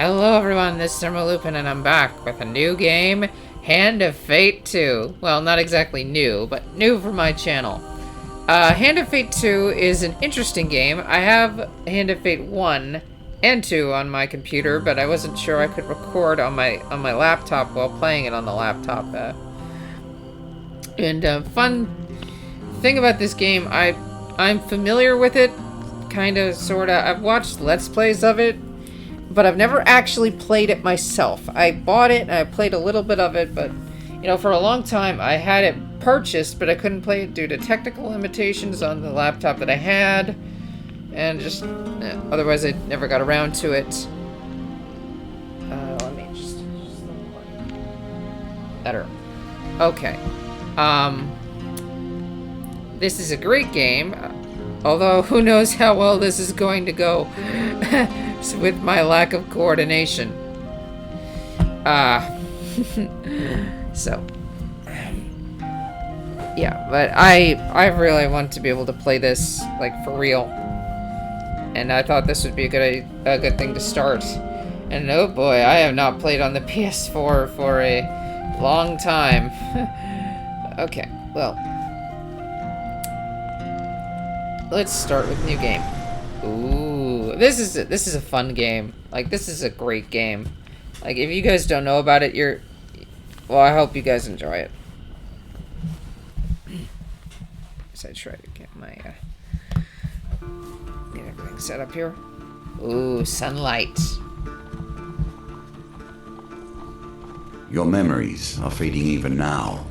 Hello everyone, this is Lupin and I'm back with a new game, Hand of Fate 2. Well, not exactly new, but new for my channel. Hand of Fate 2 is an interesting game. I have Hand of Fate 1 and 2 on my computer, but I wasn't sure I could record on my laptop while playing it on the laptop. Fun thing about this game, I'm familiar with it, kinda, sorta. I've watched Let's Plays of it, but I've never actually played it myself. I bought it and I played a little bit of it, but, you know, for a long time I had it purchased, but I couldn't play it due to technical limitations on the laptop that I had, and just, otherwise I never got around to it. Let me just better. Okay. This is a great game, although who knows how well this is going to go with my lack of coordination. So, yeah, but I really want to be able to play this, like, for real. And I thought this would be a good thing to start. And oh boy, I have not played on the PS4 for a long time. Okay, well, let's start with new game. Ooh, this is a fun game. Like, this is a great game. Like, if you guys don't know about it, well, I hope you guys enjoy it. So I try to get get everything set up here. Ooh, sunlight. Your memories are fading even now,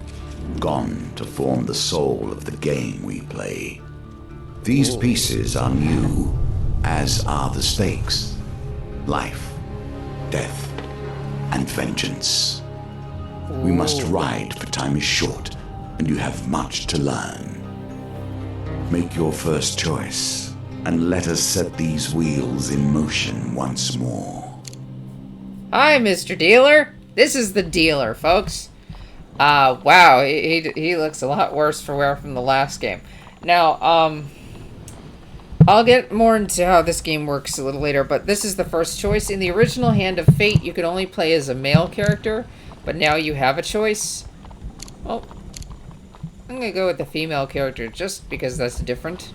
gone to form the soul of the game we play. These pieces are new, as are the stakes. Life, death, and vengeance. We must ride, for time is short, and you have much to learn. Make your first choice, and let us set these wheels in motion once more. Hi, Mr. Dealer. This is the dealer, folks. Wow, he looks a lot worse for wear from the last game. Now, I'll get more into how this game works a little later, but this is the first choice. In the original Hand of Fate, you could only play as a male character, but now you have a choice. Well, I'm gonna go with the female character just because that's different.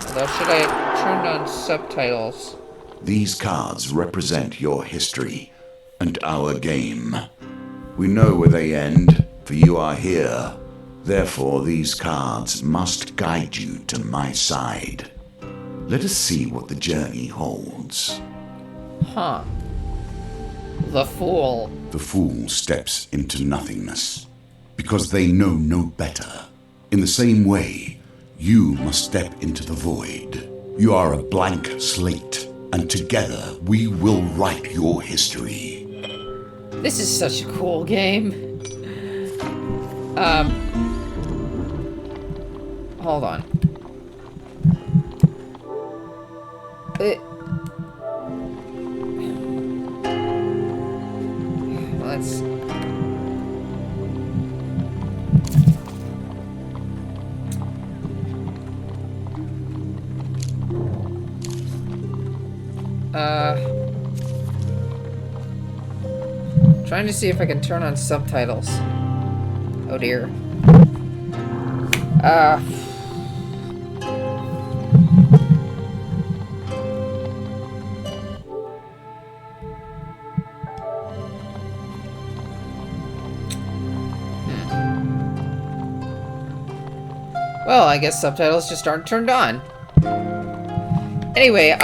Although, should I turn on subtitles? These cards represent your history and our game. We know where they end, for you are here. Therefore, these cards must guide you to my side. Let us see what the journey holds. Huh. The Fool. The Fool steps into nothingness, because they know no better. In the same way, you must step into the void. You are a blank slate, and together we will write your history. This is such a cool game. Hold on. Let's... Trying to see if I can turn on subtitles. Oh dear. Well, I guess subtitles just aren't turned on. Anyway,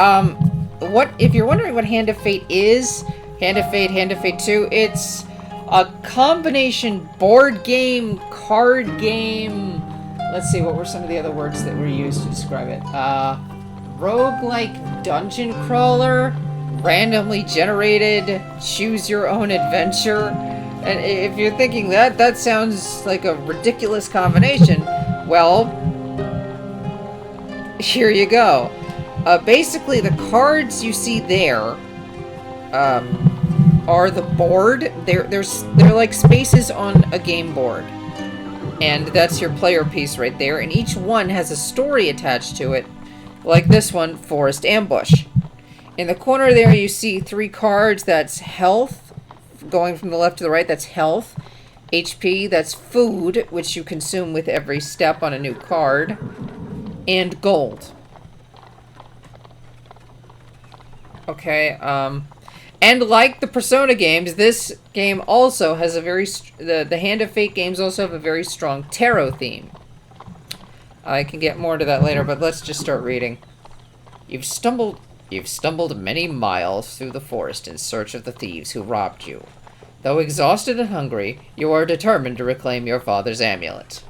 if you're wondering what Hand of Fate is, Hand of Fate 2, it's a combination board game, card game. Let's see, what were some of the other words that were used to describe it? Roguelike dungeon crawler, randomly generated, choose your own adventure. And if you're thinking that sounds like a ridiculous combination, well, here you go. Basically, the cards you see there are the board. They're like spaces on a game board. And that's your player piece right there. And each one has a story attached to it. Like this one, Forest Ambush. In the corner there, you see 3 cards. That's health. Going from the left to the right, that's health. HP, that's food, which you consume with every step on a new card. And gold. Okay, and like the Persona games, this game also has a very... The Hand of Fate games also have a very strong tarot theme. I can get more into that later, but let's just start reading. You've stumbled many miles through the forest in search of the thieves who robbed you. Though exhausted and hungry, you are determined to reclaim your father's amulet.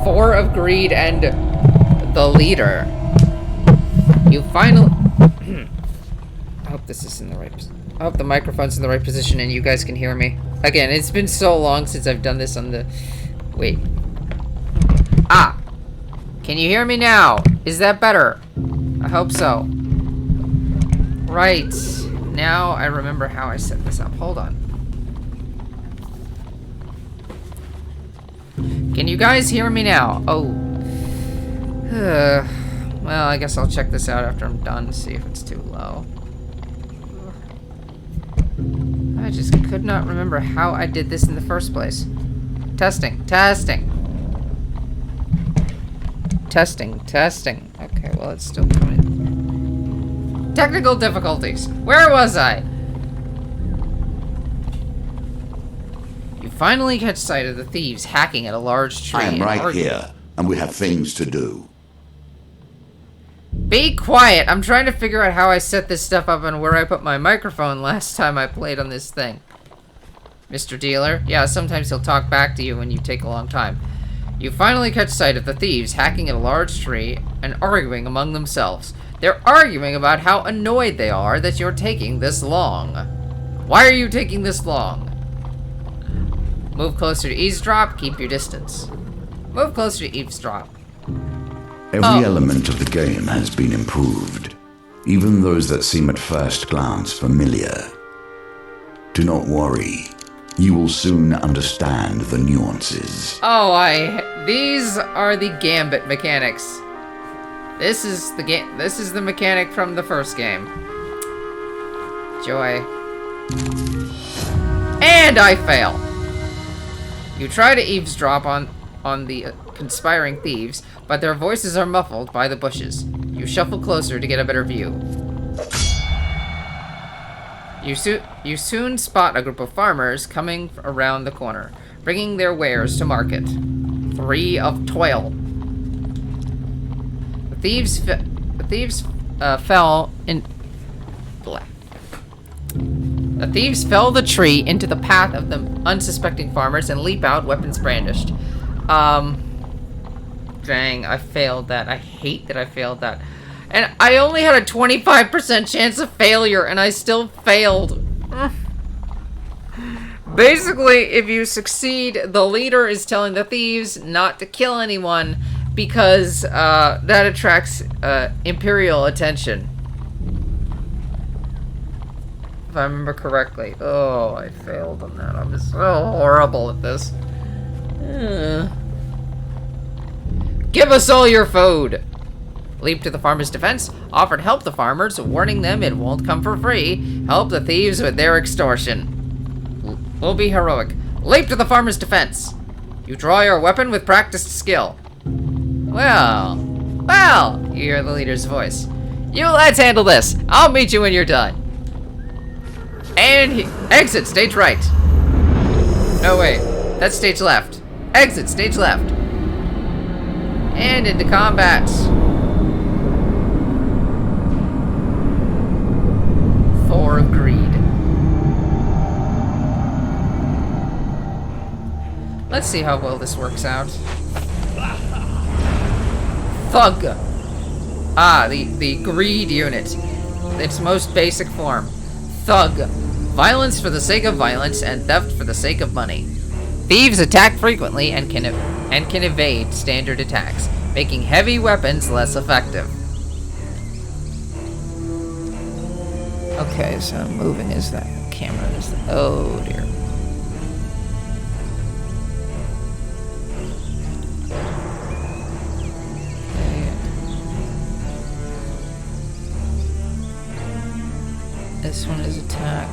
4 of greed and the leader. You finally... I hope this is in the right... I hope the microphone's in the right position and you guys can hear me. Again, it's been so long since I've done this on the... Wait. Ah! Can you hear me now? Is that better? I hope so. Right. Now I remember how I set this up. Hold on. Can you guys hear me now? Oh. Well, I guess I'll check this out after I'm done, see if it's too low. I just could not remember how I did this in the first place. Testing. Testing. Testing. Testing. Okay, well, it's still coming. Technical difficulties. Where was I? You finally catch sight of the thieves hacking at a large tree. I am right here, and we have things to do. Be quiet! I'm trying to figure out how I set this stuff up and where I put my microphone last time I played on this thing. Mr. Dealer? Yeah, sometimes he'll talk back to you when you take a long time. You finally catch sight of the thieves hacking at a large tree and arguing among themselves. They're arguing about how annoyed they are that you're taking this long. Why are you taking this long? Move closer to eavesdrop, keep your distance. Move closer to eavesdrop. Every element of the game has been improved, even those that seem at first glance familiar. Do not worry, you will soon understand the nuances. Oh, these are the gambit mechanics. This is the mechanic from the first game. Joy. And I fail. You try to eavesdrop on the conspiring thieves, but their voices are muffled by the bushes. You shuffle closer to get a better view. You soon spot a group of farmers coming around the corner, bringing their wares to market. 3 of toil. The thieves fell in... Blah. The thieves fell the tree into the path of the unsuspecting farmers and leap out, weapons brandished. Dang, I failed that. I hate that I failed that. And I only had a 25% chance of failure, and I still failed. Basically, if you succeed, the leader is telling the thieves not to kill anyone because that attracts imperial attention. If I remember correctly. Oh, I failed on that. I'm so horrible at this. Give us all your food! Leap to the farmer's defense. Offered help the farmers, warning them it won't come for free. Help the thieves with their extortion. Will be heroic. Leap to the farmer's defense. You draw your weapon with practiced skill. Well, you hear the leader's voice. You let's handle this. I'll meet you when you're done. And exit stage right. No, wait. That's stage left. Exit stage left. And into combat. 4 of greed. Let's see how well this works out. Thug. Ah, the greed unit. Its most basic form. Thug. Violence for the sake of violence and theft for the sake of money. Thieves attack frequently and can evade standard attacks, making heavy weapons less effective. Okay, so moving is that camera is oh dear. Okay. this one is attack.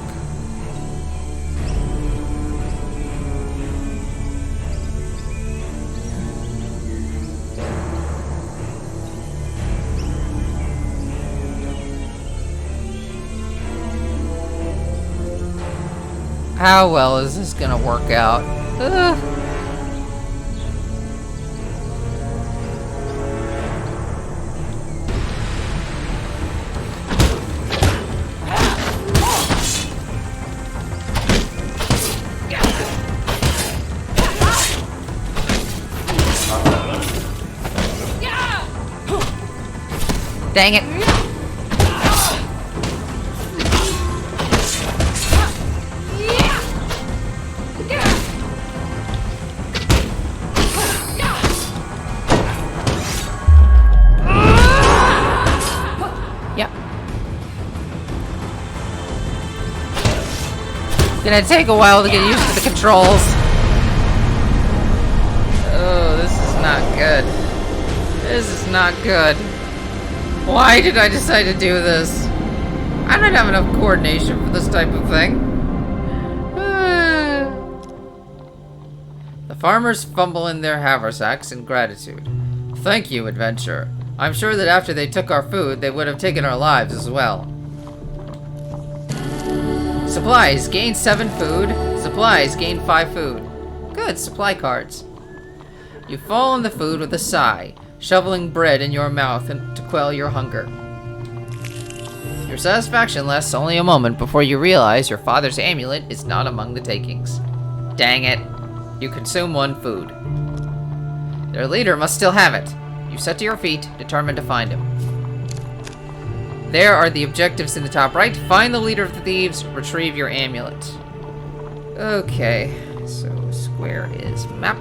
How well is this gonna work out? Ugh. Dang it. Yep. Gonna take a while to get used to the controls. Oh, this is not good. This is not good. Why did I decide to do this? I don't have enough coordination for this type of thing. The farmers fumble in their haversacks in gratitude. Thank you, adventurer. I'm sure that after they took our food, they would have taken our lives as well. Supplies, gain 7 food. Supplies, gain 5 food. Good, supply cards. You fall on the food with a sigh, shoveling bread in your mouth and to quell your hunger. Your satisfaction lasts only a moment before you realize your father's amulet is not among the takings. Dang it. You consume 1 food. Their leader must still have it. You set to your feet, determined to find him. There are the objectives in the top right. Find the leader of the thieves, retrieve your amulet. Okay, so square is map.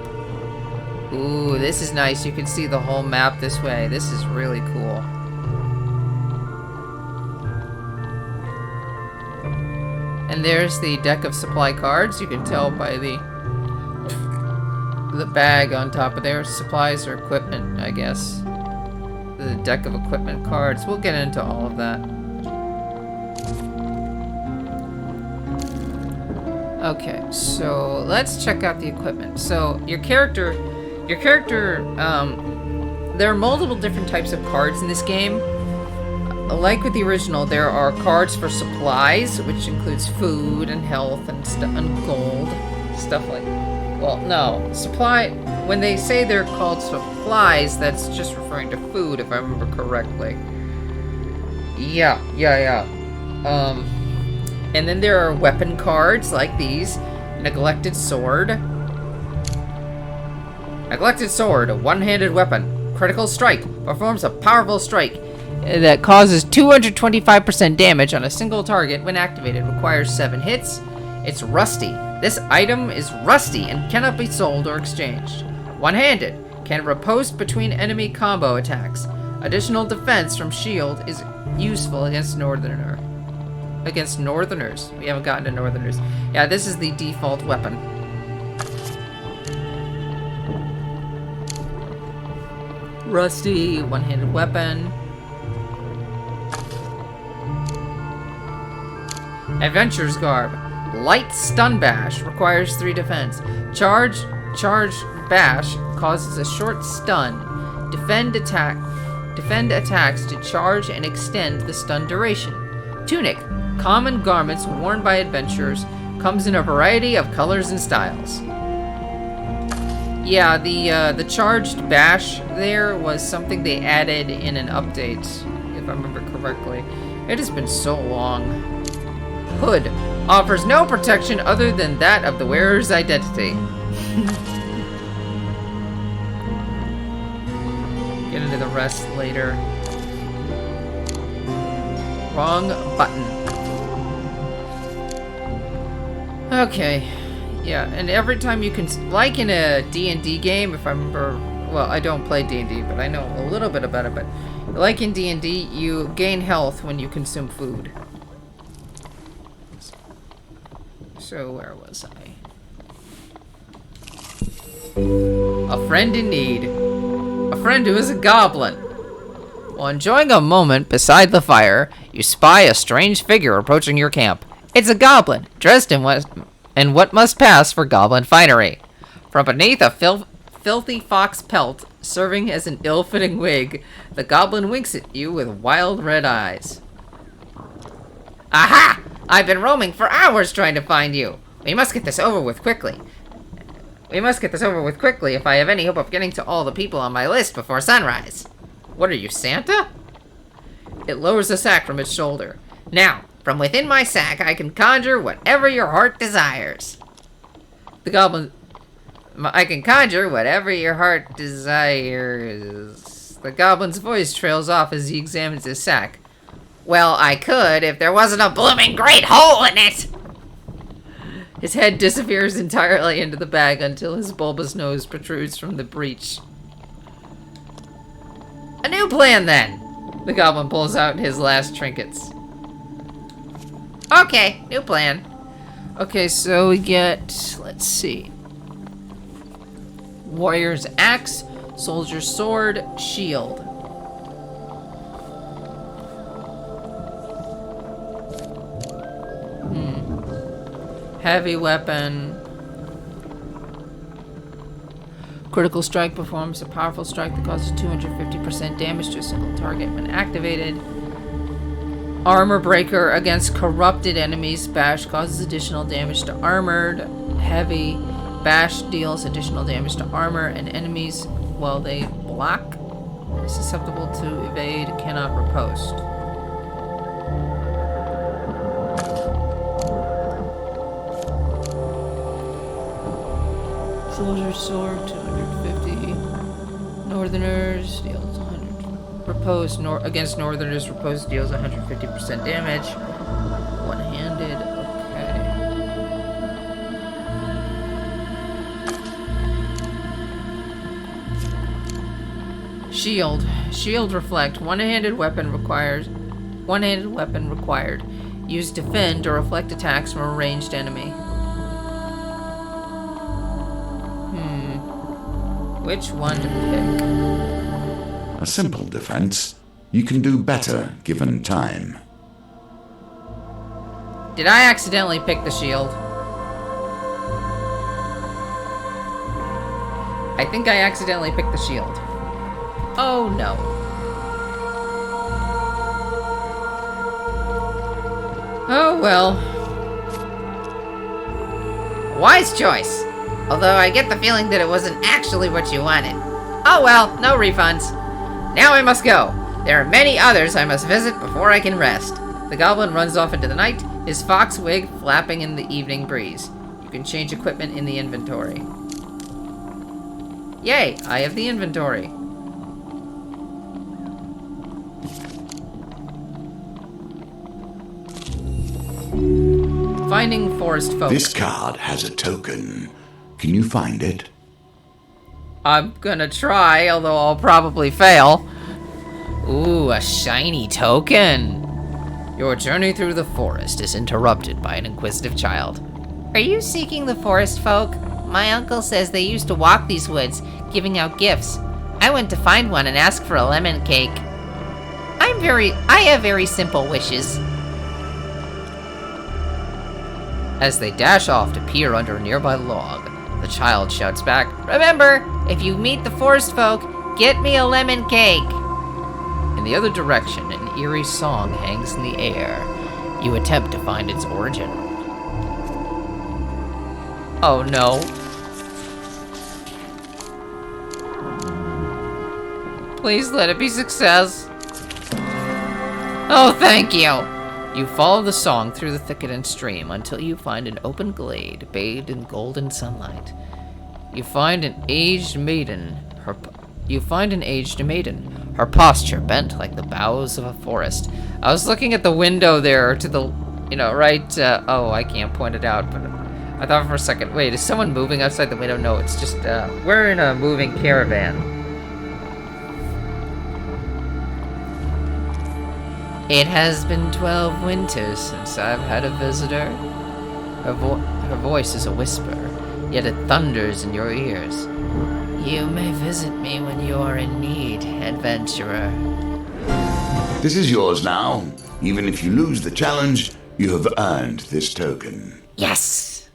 Ooh, this is nice. You can see the whole map this way. This is really cool. And there's the deck of supply cards. You can tell by the bag on top of there. Supplies or equipment, I guess. The deck of equipment cards. We'll get into all of that. Okay, so let's check out the equipment. So your character, there are multiple different types of cards in this game. Like with the original, there are cards for supplies, which includes food and health and and gold, stuff like. Well, no, when they say they're called supplies, that's just referring to food, if I remember correctly. Yeah. And then there are weapon cards like these. Neglected Sword. Neglected Sword, a one-handed weapon. Critical Strike. Performs a powerful strike that causes 225% damage on a single target when activated. Requires 7 hits. It's rusty. This item is rusty and cannot be sold or exchanged. One-handed. Can riposte between enemy combo attacks. Additional defense from shield is useful against northerners. We haven't gotten to northerners. Yeah, this is the default weapon. Rusty, one-handed weapon. Adventurer's Garb. Light Stun Bash requires 3 defense. Charge Bash causes a short stun. Defend attacks to charge and extend the stun duration. Tunic. Common garments worn by adventurers. Comes in a variety of colors and styles. Yeah, the charged bash there was something they added in an update, if I remember correctly. It has been so long. Hood. Offers no protection other than that of the wearer's identity. Get into the rest later. Wrong button. Okay. Yeah, and every time you can, like in a D&D game, if I remember, well, I don't play D&D, but I know a little bit about it, but like in D&D, you gain health when you consume food. So, where was I? A friend in need. A friend who is a goblin. While enjoying a moment beside the fire, you spy a strange figure approaching your camp. It's a goblin, dressed in what must pass for goblin finery. From beneath a filthy fox pelt, serving as an ill-fitting wig, the goblin winks at you with wild red eyes. Aha! I've been roaming for hours trying to find you. We must get this over with quickly. If I have any hope of getting to all the people on my list before sunrise. What are you, Santa? It lowers the sack from its shoulder. Now, from within my sack, I can conjure whatever your heart desires. I can conjure whatever your heart desires. The goblin's voice trails off as he examines his sack. Well, I could if there wasn't a blooming great hole in it! His head disappears entirely into the bag until his bulbous nose protrudes from the breach. A new plan, then! The goblin pulls out his last trinkets. Okay, new plan. Okay, so we get, let's see. Warrior's axe, soldier's sword, shield. Heavy weapon. Critical strike performs a powerful strike that causes 250% damage to a single target when activated. Armor breaker against corrupted enemies. Bash causes additional damage to armored. Heavy. Bash deals additional damage to armor and enemies while they block. Susceptible to evade. Cannot riposte. Soldier's sword, 250. Northerners deals 100. Riposte against Northerners. Riposte deals 150% damage. One-handed. Okay. Shield. Shield reflect. One-handed weapon required. Use defend to reflect attacks from a ranged enemy. Which one to pick? A simple defense. You can do better given time. Did I accidentally pick the shield? I think I accidentally picked the shield. Oh no. Oh well. Wise choice. Although I get the feeling that it wasn't actually what you wanted. Oh well, no refunds. Now I must go. There are many others I must visit before I can rest. The goblin runs off into the night, his fox wig flapping in the evening breeze. You can change equipment in the inventory. Yay, I have the inventory. Finding forest folk. This card has a token. Can you find it? I'm gonna try, although I'll probably fail. Ooh, a shiny token. Your journey through the forest is interrupted by an inquisitive child. Are you seeking the forest folk? My uncle says they used to walk these woods, giving out gifts. I went to find one and ask for a lemon cake. I have very simple wishes. As they dash off to peer under a nearby log, the child shouts back, Remember, if you meet the forest folk, get me a lemon cake. In the other direction, an eerie song hangs in the air. You attempt to find its origin. Oh no. Please let it be success. Oh, thank you. You follow the song through the thicket and stream until you find an open glade bathed in golden sunlight. You find an aged maiden. Her posture bent like the boughs of a forest. I was looking at the window there to the, right. Oh, I can't point it out, but I thought for a second. Wait, is someone moving outside the window? No, it's just we're in a moving caravan. It has been 12 winters since I've had a visitor. Her voice is a whisper, yet it thunders in your ears. You may visit me when you are in need, adventurer. This is yours now. Even if you lose the challenge, you have earned this token. Yes!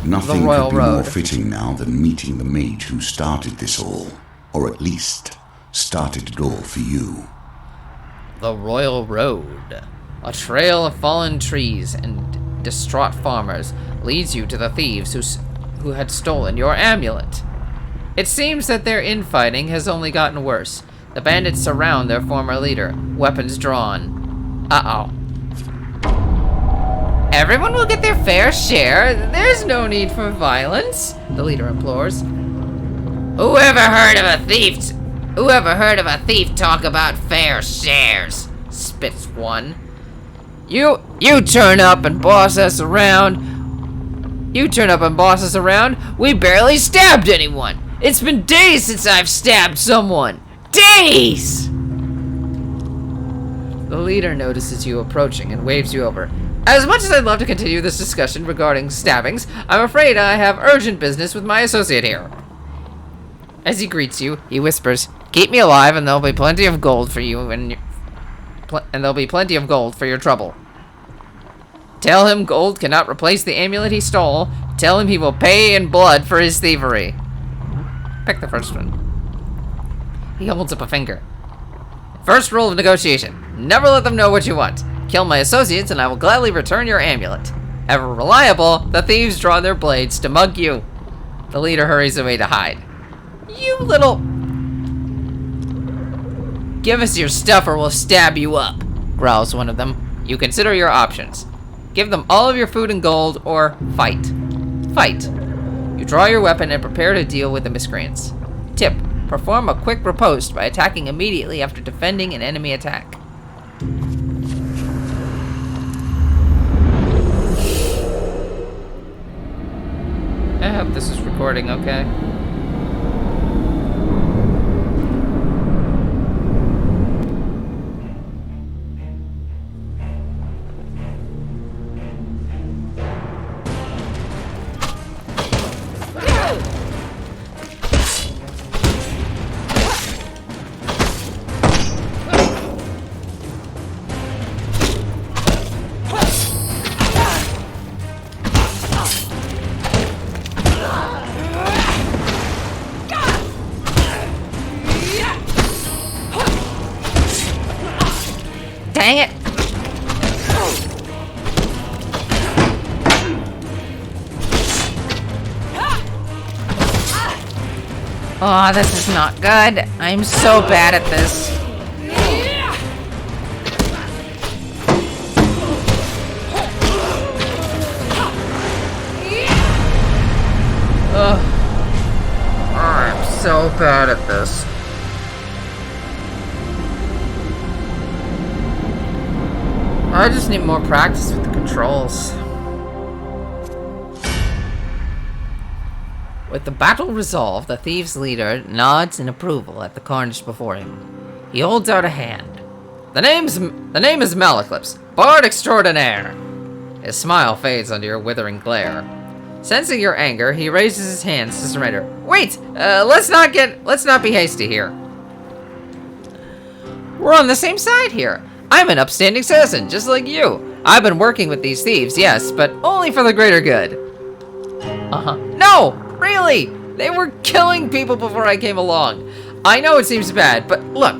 Nothing Royal could be more Road. fitting now than meeting the mage who started this all. Or at least, started it all for you. The Royal Road. A trail of fallen trees and distraught farmers leads you to the thieves who had stolen your amulet. It seems that their infighting has only gotten worse. The bandits surround their former leader, weapons drawn. Uh-oh. Everyone will get their fair share. There's no need for violence, the leader implores. Whoever heard of a thief talk about fair shares? Spits one. You turn up and boss us around. We barely stabbed anyone. It's been days since I've stabbed someone. Days! The leader notices you approaching and waves you over. As much as I'd love to continue this discussion regarding stabbings, I'm afraid I have urgent business with my associate here. As he greets you, he whispers, "Keep me alive and there'll be plenty of gold for you and there'll be plenty of gold for your trouble. Tell him gold cannot replace the amulet he stole. Tell him he will pay in blood for his thievery." Pick the first one. He holds up a finger. First rule of negotiation. Never let them know what you want. Kill my associates and I will gladly return your amulet. Ever reliable, the thieves draw their blades to mug you. The leader hurries away to hide. You little... Give us your stuff or we'll stab you up, growls one of them. You consider your options. Give them all of your food and gold or fight. Fight. You draw your weapon and prepare to deal with the miscreants. Tip. Perform a quick riposte by attacking immediately after defending an enemy attack. I hope this is recording okay. Dang it! Oh, this is not good. I'm so bad at this. Ugh. I'm so bad at this. I just need more practice with the controls. With the battle resolved, the thieves' leader nods in approval at the carnage before him. He holds out a hand. The name is Malaclips, Bard Extraordinaire. His smile fades under your withering glare. Sensing your anger, he raises his hands to surrender. Wait! Let's not be hasty here. We're on the same side here. I'm an upstanding citizen, just like you. I've been working with these thieves, yes, but only for the greater good. No! Really! They were killing people before I came along. I know it seems bad, but look.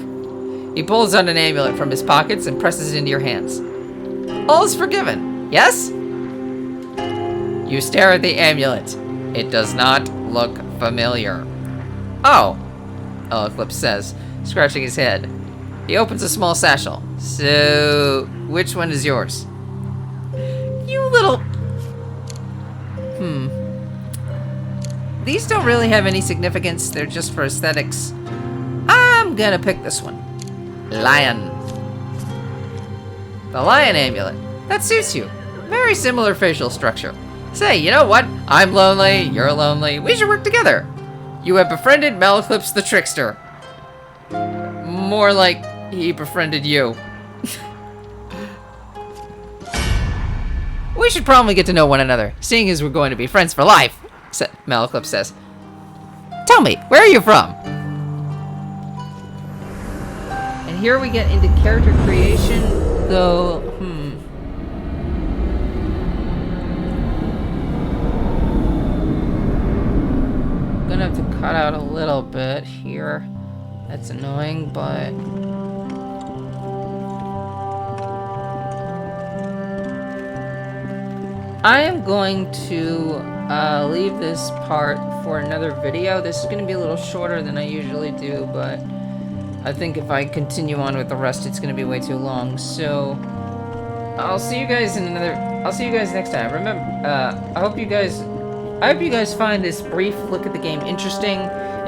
He pulls out an amulet from his pockets and presses it into your hands. All is forgiven, yes? You stare at the amulet. It does not look familiar. Oh, Eclipse says, scratching his head. He opens a small satchel. So, which one is yours? You little... These don't really have any significance. They're just for aesthetics. I'm gonna pick this one. Lion. The lion amulet. That suits you. Very similar facial structure. Say, you know what? I'm lonely, you're lonely. We should work together. You have befriended Malaclips the Trickster. More like he befriended you. We should probably get to know one another, seeing as we're going to be friends for life, Malaclips says. Tell me, where are you from? And here we get into character creation, though, Gonna have to cut out a little bit here. That's annoying, but... I am going to leave this part for another video. This is going to be a little shorter than I usually do, but I think if I continue on with the rest, it's going to be way too long. So I'll see you guys next time. Remember, I hope you guys find this brief look at the game interesting.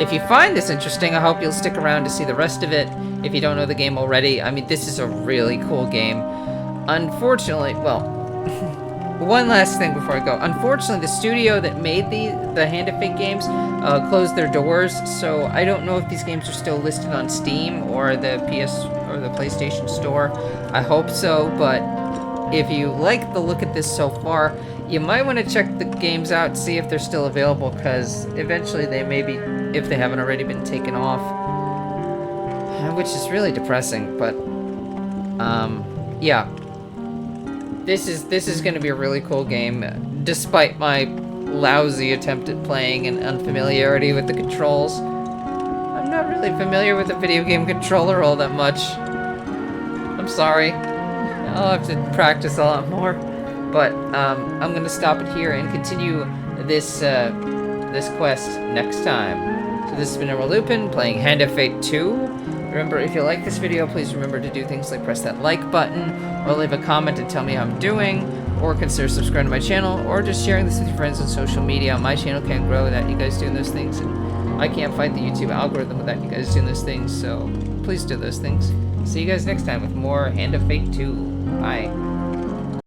If you find this interesting, I hope you'll stick around to see the rest of it. If you don't know the game already, I mean, this is a really cool game. Unfortunately, well, one last thing before I go. Unfortunately, the studio that made the Hand of Fate games closed their doors, so I don't know if these games are still listed on Steam or the PS or the PlayStation Store. I hope so, but if you like the look at this so far, you might want to check the games out, see if they're still available, because eventually they may be, if they haven't already been taken off, which is really depressing, but yeah. This is going to be a really cool game, despite my lousy attempt at playing and unfamiliarity with the controls. I'm not really familiar with the video game controller all that much. I'm sorry. I'll have to practice a lot more. But I'm going to stop it here and continue this this quest next time. So this has been Lupin playing Hand of Fate 2. Remember, if you like this video, please remember to do things like press that like button, or leave a comment and tell me how I'm doing, or consider subscribing to my channel, or just sharing this with your friends on social media. My channel can't grow without you guys doing those things, and I can't fight the YouTube algorithm without you guys doing those things, so please do those things. See you guys next time with more Hand of Fate 2. Bye.